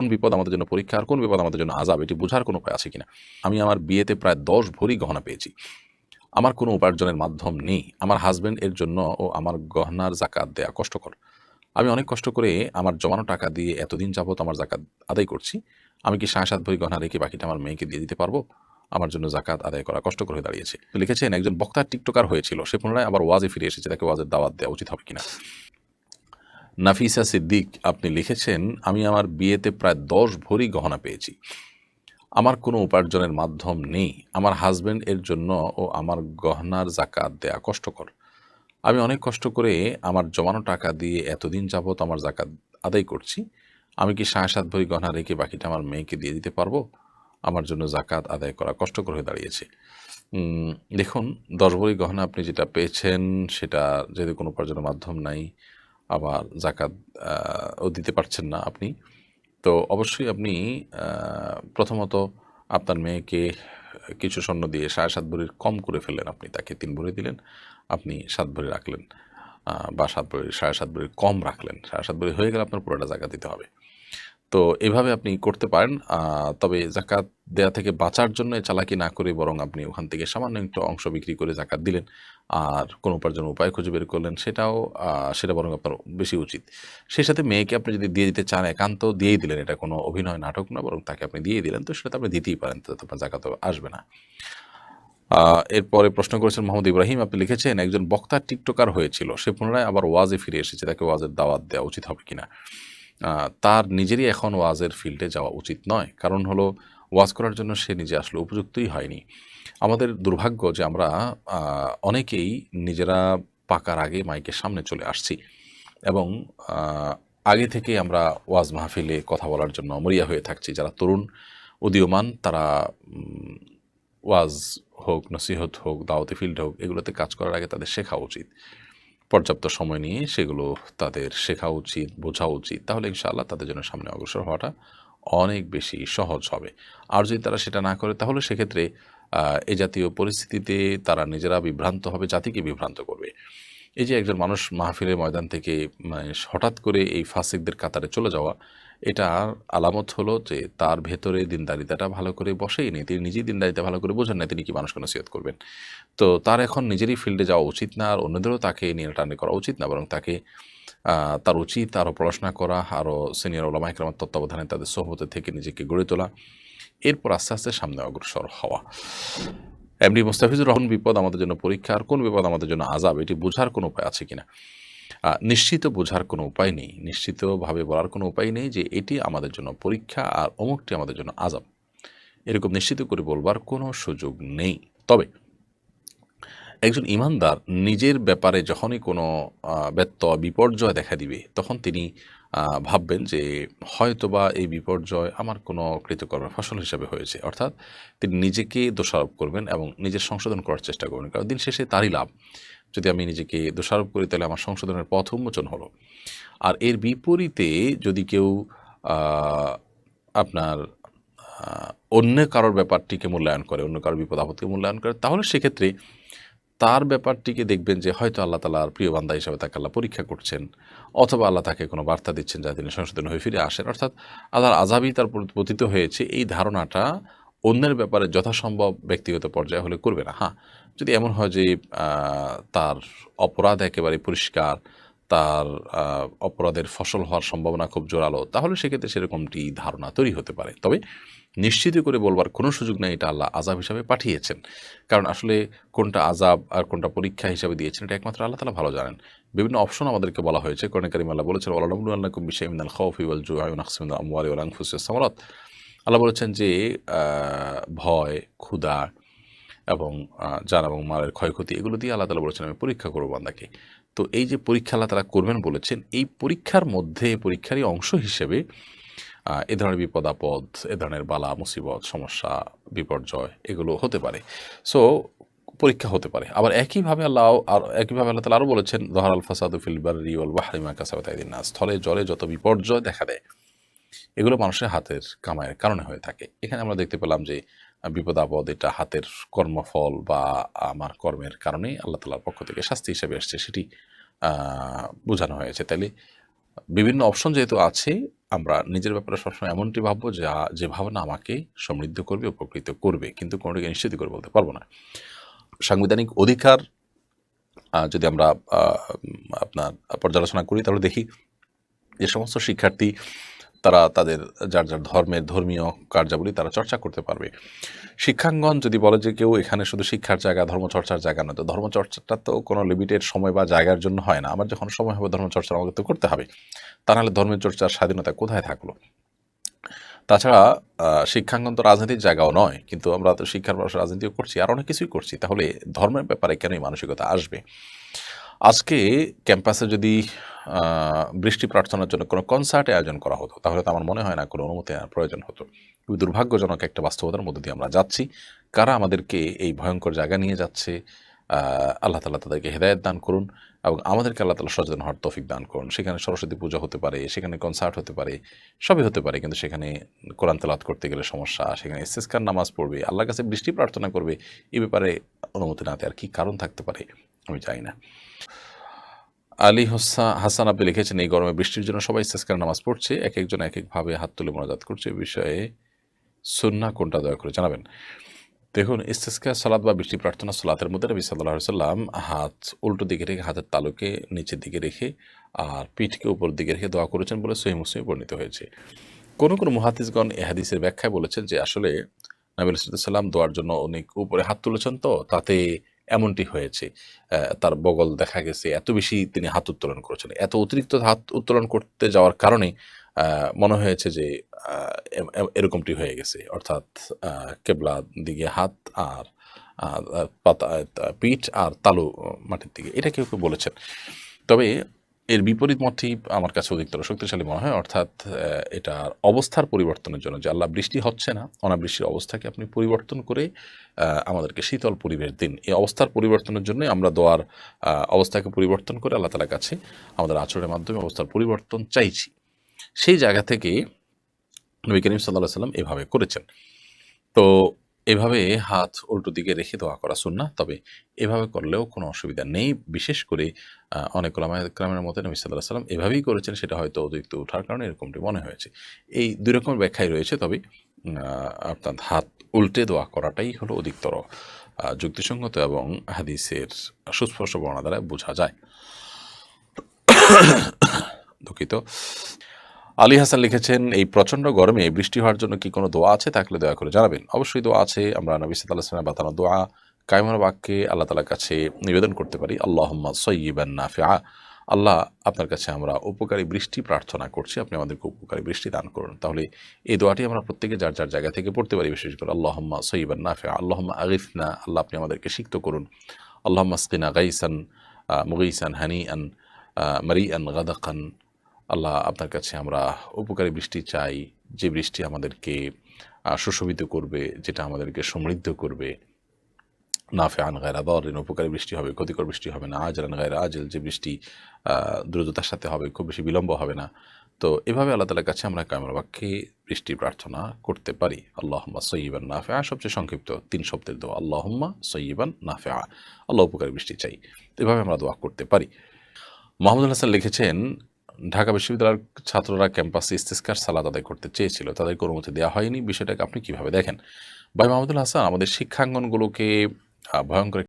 কোন বিপদ আমাদের জন্য পরীক্ষা আর কোন বিপদ আমাদের জন্য আযাব এটি বোঝার কোনো উপায় আছে কিনা। আমি আমার বিয়েতে প্রায় ১০ ভরি গহনা পেয়েছি। আমার কোনো উপার্জনের মাধ্যম নেই। আমার হাসব্যান্ড এর জন্য ও আমার গহনার যাকাত দেয়া কষ্টকর। আমি অনেক কষ্ট করে আমার জমানো টাকা দিয়ে এতদিন যাবত আমার যাকাত আদায় করছি। আমি কি ৭.৫ ভরি গহনা রেখে বাকিটা আমার মেয়েকে দিয়ে দিতে পারবো? আমার জন্য যাকাত আদায় করা কষ্টকর হয়ে দাঁড়িয়েছে। তো লিখেছেন একজন বক্তা টিকটকার হয়েছিল। সে পুনরায় আবার ওয়াজে ফিরে এসেছে। তাকে ওয়াজের দাওয়াত দেওয়া উচিত হবে কিনা? নাফিসা সিদ্দিক আপনি লিখেছেন, আমি আমার বিয়েতে প্রায় ১০ ভরি গহনা পেয়েছি। আমার কোনো উপার্জনের মাধ্যম নেই। আমার হাসব্যান্ড এর জন্য ও আমার গহনার যাকাত দেয়া কষ্টকর। আমি অনেক কষ্ট করে আমার জমানো টাকা দিয়ে এতদিন যাবত আমার যাকাত আদায় করছি। আমি কি ৭.৫ ভরি গহনা রেখে বাকিটা আমার মেয়েকে দিয়ে দিতে পারবো? আমার জন্য যাকাত আদায় করা কষ্টকর হয়ে দাঁড়িয়েছে। উম দেখুন ১০ ভরি গহনা আপনি যেটা পেয়েছেন সেটা যেহেতু কোনো উপার্জনের মাধ্যম নাই, আবার যাকাত ও দিতে পারছেন না আপনি। তো অবশ্যই আপনি প্রথমত আপনার মেয়েকে কিছু স্বর্ণ দিয়ে ৭.৫ ভরির কম করে ফেললেন। আপনি তাকে ৩ ভরি দিলেন, আপনি ৭ ভরি রাখলেন। বা ৭ ভরি ৭.৫ ভরির কম রাখলেন। ৭.৫ ভরি হয়ে গেলে আপনার পুরোটা যাকাত দিতে হবে। তো এভাবে আপনি করতে পারেন। তবে যাকাত দেয়া থেকে বাঁচার জন্য এ চালাকি না করে বরং আপনি ওখান থেকে সামান্য একটু অংশ বিক্রি করে যাকাত দিলেন। আর কোনো উপার্জনের উপায় খুঁজে বের করলেন সেটাও সেটা বরং আপনার বেশি উচিত। সেই সাথে মেয়েকে আপনি যদি দিয়ে দিতে চান একান্ত দিয়েই দিলেন। এটা কোনো অভিনয় নাটক না বরং তাকে আপনি দিয়েই দিলেন। তো সেটা তো আপনি দিতেই পারেন। তাতে আপনার যাকাতও আসবে না। এরপরে প্রশ্ন করেছেন মোহাম্মদ ইব্রাহিম আপনি লিখেছেন একজন বক্তা টিকটকার হয়েছিল। সে পুনরায় আবার ওয়াজে ফিরে এসেছে। তাকে ওয়াজের দাওয়াত দেওয়া উচিত হবে কিনা? তার নিজেরই এখন ওয়াজের ফিল্ডে যাওয়া উচিত নয়। কারণ হলো ওয়াজ করার জন্য সে নিজে আসলে উপযুক্তই হয়নি। আমাদের দুর্ভাগ্য যে আমরা অনেকেই নিজেরা পাকার আগে মাইকের সামনে চলে আসছি এবং আ আগে থেকেই আমরা ওয়াজ মাহফিলে কথা বলার জন্য মরিয়া হয়ে থাকছি। যারা তরুণ উদীয়মান তারা উম ওয়াজ হোক, নসিহত হোক, দাওয়াতি ফিল্ড হোক এগুলোতে কাজ করার আগে তাদের শেখা উচিত। পর্যাপ্ত সময় নিয়ে সেগুলো তাদের শেখা উচিত, বোঝা উচিত। তাহলে ইনশাআল্লাহ তাদের জন্য সামনে অগ্রসর হওয়াটা অনেক বেশি সহজ হবে। আর যদি তারা সেটা না করে তাহলে সেক্ষেত্রে আ এ জাতীয় পরিস্থিতিতে তারা নিজেরা বিভ্রান্ত হবে, জাতিকে বিভ্রান্ত করবে। এই যে একজন মানুষ মাহফিলের ময়দান থেকে মানে হঠাৎ করে এই ফাসিকদের কাতারে চলে যাওয়া, এটার আলামত হলো যে তার ভেতরে দিনদারিতাটা ভালো করে বসেইনি। তিনি নিজেই দিনদারিতা ভালো করে বোঝেন না, তিনি কি মানুষকে নসিহত করবেন? তো তার এখন নিজেরই ফিল্ডে যাওয়া উচিত না, আর অন্যদেরও তাকে নিয়ে টানাটানি করা উচিত না। বরং তাকে তার উচিত আরও পড়াশোনা করা, আরও সিনিয়র ওলামা ইকরামের তত্ত্বাবধানে তাদের সোহবতে থেকে নিজেকে গড়ে তোলা। এরপর আস্তে, আস্তে সামনে অগ্রসর হওয়া। এমডি মোস্তাফিজুর রহমান বিপদ আমাদের জন্য পরীক্ষা আর কোন বিপদ আমাদের জন্য আযাব এটি বোঝার কোনো উপায় আছে কিনা? নিশ্চিত বোঝার কোনো উপায় নেই। নিশ্চিতভাবে বলার কোনো উপায় নেই যে এটি আমাদের জন্য পরীক্ষা আর অমুকটি আমাদের জন্য আযাব। এরকম নিশ্চিত করে বলবার কোনো সুযোগ নেই। তবে একজন ঈমানদার নিজের ব্যাপারে যখনই কোনো ব্যত্যয়, বিপর্যয় দেখা দিবে, তখন তিনি ভাববেন যে হয়তোবা এই বিপর্যয় আমার কোনো কৃতকর্মের ফসল হিসাবে হয়েছে। অর্থাৎ তিনি নিজেকে দোষারোপ করবেন এবং নিজের সংশোধন করার চেষ্টা করবেন। কারণ দিন শেষে তারই লাভ। যদি আমি নিজেকে দোষারোপ করি তাহলে আমার সংশোধনের পথ উন্মোচন হলো। আর এর বিপরীতে যদি কেউ আ আপনার আ অন্য কারোর ব্যাপারটিকে মূল্যায়ন করে, অন্য কারোর বিপদ-আপদকে মূল্যায়ন করে, তাহলে সেক্ষেত্রে তার ব্যাপারটিকে দেখবেন যে হয়তো আল্লাহ তাআলার প্রিয় বান্দা হিসেবে তাকে আল্লাহ পরীক্ষা করছেন, অথবা আল্লাহ তাকে কোনো বার্তা দিচ্ছেন যাতে তিনি সংশোধন হয়ে ফিরে আসেন। অর্থাৎ আল্লাহর আযাবই তার উপর পতিত হয়েছে, এই ধারণাটা অন্যের ব্যাপারে যথাসম্ভব ব্যক্তিগত পর্যায়ে হলে করবে না। হ্যাঁ, যদি এমন হয় যে তার অপরাধ একেবারে পরিষ্কার, তার অপরাধের ফসল হওয়ার সম্ভাবনা খুব জোরালো, তাহলে সেক্ষেত্রে সেরকমটি ধারণা তৈরি হতে পারে। তবে নিশ্চিত করে বলবার কোনো সুযোগ নেই এটা আল্লাহ আযাব হিসাবে পাঠিয়েছেন। কারণ আসলে কোনটা আযাব আর কোনটা পরীক্ষা হিসাবে দিয়েছেন এটা একমাত্র আল্লাহ তাআলা ভালো জানেন। বিভিন্ন অপশন আমাদেরকে বলা হয়েছে। কোরআনে কারিমে আল্লাহ বলেছেন, "ওয়ালানাবলুওয়ান্নাকুম বিশাইইন মিনাল খাউফি ওয়াল জু'i ওয়া নাকসিম মিনাল আমওয়ালি ওয়াল আনফুসি ওয়াস সামারাত।" আল্লাহ বলেছেন যে আ ভয়, ক্ষুধা এবং জান এবং মালের ক্ষয়ক্ষতি এগুলো দিয়ে আল্লাহ তাআলা বলেছেন আমি পরীক্ষা করব বান্দাকে। তো এই যে পরীক্ষা আল্লাহ তাআলা করবেন বলেছেন, এই পরীক্ষার মধ্যে পরীক্ষারই অংশ হিসেবে এ ধরনের বিপদ-আপদ, এ ধরনের বালা, মুসিবত, সমস্যা, বিপর্যয় এগুলো হতে পারে। সো পরীক্ষা হতে পারে। আবার একইভাবে আল্লাহ তাআলা আরও বলেছেন, "যহারাল ফাসাদু ফিল বাররি ওয়াল বাহরি বিমা কাসাবাত আইদিন নাস।" স্থলে জলে যত বিপর্যয় দেখা দেয়, এগুলো মানুষের হাতের কামাইয়ের কারণে হয়ে থাকে। এখানে আমরা দেখতে পেলাম যে বিপদ-আপদ এটা হাতের কর্মফল বা আমার কর্মের কারণেই আল্লাহ তাআলার পক্ষ থেকে শাস্তি হিসেবে এসছে সেটি আ বোঝানো হয়েছে। তাইলে বিভিন্ন অপশন যেহেতু আছে, আমরা নিজের ব্যাপারে সবসময় এমনটি ভাববো যে ভাবনা আমাকে সমৃদ্ধ করবে, উপকৃত করবে, কিন্তু কোনোটাকে নিশ্চিত করে বলতে পারবো না। সাংবিধানিক অধিকার যদি আমরা আপনার পর্যালোচনা করি তাহলে দেখি যে সমস্ত শিক্ষার্থী তারা তাদের যার যার ধর্মের ধর্মীয় কার্যাবলী তারা চর্চা করতে পারবে। শিক্ষাঙ্গন যদি বলে যে কেউ এখানে শুধু শিক্ষার জায়গা, ধর্মচর্চার জায়গা নয়, তো ধর্মচর্চাটা তো কোনো লিমিটেড সময় বা জায়গার জন্য হয় না। আমার যখন সময় হবে ধর্মচর্চা আমাকে তো করতে হবে। তা নাহলে ধর্মের চর্চার স্বাধীনতা কোথায় থাকলো? তাছাড়া শিক্ষাঙ্গন তো রাজনীতির জায়গাও নয়, কিন্তু আমরা তো শিক্ষার পাশে রাজনীতিও করছি, আর অনেক কিছুই করছি। তাহলে ধর্মের ব্যাপারে কেন এই মানসিকতা আসবে? আজকে ক্যাম্পাসে যদি বৃষ্টি প্রার্থনার জন্য কোনো কনসার্টের আয়োজন করা হতো, তাহলে তো আমার মনে হয় না কোনো অনুমতি নেওয়ার প্রয়োজন হতো। খুবই দুর্ভাগ্যজনক একটা বাস্তবতার মধ্য দিয়ে আমরা যাচ্ছি। কারা আমাদেরকে এই ভয়ঙ্কর জায়গায় নিয়ে যাচ্ছে, আল্লাহ তাআলা তাদেরকে হেদায়েত দান করুন এবং আমাদেরকে আল্লাহ তাআলা সচেতন হওয়ার তৌফিক দান করুন। সেখানে সরস্বতী পূজা হতে পারে, সেখানে কনসার্ট হতে পারে, সবই হতে পারে, কিন্তু সেখানে কোরআন তেলাওয়াত করতে গেলে সমস্যা, সেখানে ইস্তেসকার নামাজ পড়বে, আল্লাহর কাছে বৃষ্টি প্রার্থনা করবে, এ ব্যাপারে অনুমতি না দেওয়ার কী কারণ থাকতে পারে আমি জানি না। আলী হাসান আপনি লিখেছেন, এই গরমে বৃষ্টির জন্য সবাই ইস্তেসকার নামাজ পড়ছে, এক একজন এক একভাবে হাত তুলে মোনাজাত করছে, এ বিষয়ে সুন্নাহ কোনটা দয়া করে জানাবেন। দেখুন, ইস্তেসকা সালাত বা বৃষ্টি প্রার্থনা সালাতের মধ্যে নবী সাল্লাল্লাহু আলাইহি ওয়াসাল্লাম হাত উল্টো দিকে রেখে, হাতের তালুকে নিচের দিকে রেখে আর পিঠকে উপর দিকে রেখে দোয়া করেছেন বলে সহিহ মুসলিমে বর্ণিত হয়েছে। কোনো মুহাদ্দিসগণ এ হাদিসের ব্যাখ্যায় বলেছেন যে আসলে নবী সাল্লাল্লাহু আলাইহি ওয়াসাল্লাম দোয়ার জন্য অনেক উপরে হাত তুলেছেন, তো তাতে এমনটি হয়েছে। তার বগল দেখা গেছে, এত বেশি তিনি হাত উত্তোলন করেছেন। এত অতিরিক্ত হাত উত্তোলন করতে যাওয়ার কারণে মনে হয়েছে যে এরকমটি হয়ে গেছে। অর্থাৎ কেবলার দিকে হাত আর পিঠ আর তালু মাটির দিকে। এটা কেউ বলেছেন। তবে এর বিপরীত মতটি আমার কাছে অধিকতর শক্তিশালী মনে হয়। অর্থাৎ এটার অবস্থার পরিবর্তনের জন্য, যে আল্লাহ বৃষ্টি হচ্ছে না, অনাবৃষ্টির অবস্থাকে আপনি পরিবর্তন করে আমাদেরকে শীতল পরিবেশ দিন। এই অবস্থার পরিবর্তনের জন্যই আমরা দোয়ার অবস্থাকে পরিবর্তন করে আল্লাহ তাআলার কাছে আমাদের আচরণের মাধ্যমে অবস্থার পরিবর্তন চাইছি। সেই জায়গা থেকে নবী করিম সাল্লাল্লাহু আলাইহি ওয়াসাল্লাম এভাবে করেছেন। তো এভাবে হাত উল্টো দিকে রেখে দোয়া করা সুন্নাহ। তবে এভাবে করলেও কোনো অসুবিধা নেই। বিশেষ করে অনেক উলামায়ে কেরামের মতে নবী সাল্লাল্লাহু আলাইহি ওয়াসাল্লাম এভাবেই করেছেন, সেটা হয়তো অতিরিক্ত ওঠার কারণে এরকমটি মনে হয়েছে। এই ২ রকমের ব্যাখ্যাই রয়েছে। তবে অর্থাৎ হাত উল্টে দোয়া করাটাই হলো অধিকতর যুক্তিসঙ্গত এবং হাদিসের সুস্পষ্ট বর্ণনা দ্বারা বোঝা যায়। দুঃখিত। আলী হাসান লিখেছেন, এই প্রচণ্ড গরমে বৃষ্টি হওয়ার জন্য কি কোনো দোয়া আছে? থাকলে দয়া করে জানাবেন। অবশ্যই দোয়া আছে। আমরা নবী সাল্লাল্লাহু আলাইহি ওয়াসাল্লামের বাতানো দোয়া কায়মুল বাক্যে আল্লাহ তাআলার কাছে নিবেদন করতে পারি। আল্লাহুম্মা সাইয়্যিবান নাফিআ। আল্লাহ, আপনার কাছে আমরা উপকারী বৃষ্টি প্রার্থনা করছি, আপনি আমাদেরকে উপকারী বৃষ্টি দান করুন। তাহলে এই দোয়াটি আমরা প্রত্যেকে যার যার জায়গা থেকে পড়তে পারি। বিশেষ করে আল্লাহুম্মা সাইয়্যিবান নাফিআ, আল্লাহুম্মা আগিথনা, আল্লাহ আপনি আমাদেরকে সিক্ত করুন। আল্লাহুম্মা আসকিনা গাইসান মুগীসান হানিআন মারিআন গাদাকান। আল্লাহ, আপনার কাছে আমরা উপকারী বৃষ্টি চাই, যে বৃষ্টি আমাদেরকে সুশোভিত করবে, যেটা আমাদেরকে সমৃদ্ধ করবে। নাফিআন গায়রা দারিন, উপকারী বৃষ্টি হবে, ক্ষতিকর বৃষ্টি হবে না। আজিলান গায়রা আজিল, যে বৃষ্টি দ্রুততার সাথে হবে, খুব বেশি বিলম্ব হবে না। তো এভাবে আল্লাহ তাআলার কাছে আমরা কায়মুল বাক্যে বৃষ্টি প্রার্থনা করতে পারি। আল্লাহুম্মা সাইয়্যিবান নাফিআ, সবচেয়ে সংক্ষিপ্ত ৩ শব্দের দোয়া। আল্লাহুম্মা সাইয়্যিবান নাফিআ, আল্লাহ উপকারী বৃষ্টি চাই। এভাবে আমরা দোয়া করতে পারি। মাহমুদুল হাসান লিখেছেন, ঢাকা বিশ্ববিদ্যালয়ের ছাত্ররা ক্যাম্পাসে ইস্তেসকার সালাত আদায় করতে চেয়েছিল, তাদেরকে অনুমতি দেওয়া হয়নি। বিষয়টাকে আপনি কিভাবে দেখেন? ভাই মাহমুদুল হাসান, আমাদের শিক্ষাঙ্গনগুলোকে ভয়ঙ্কর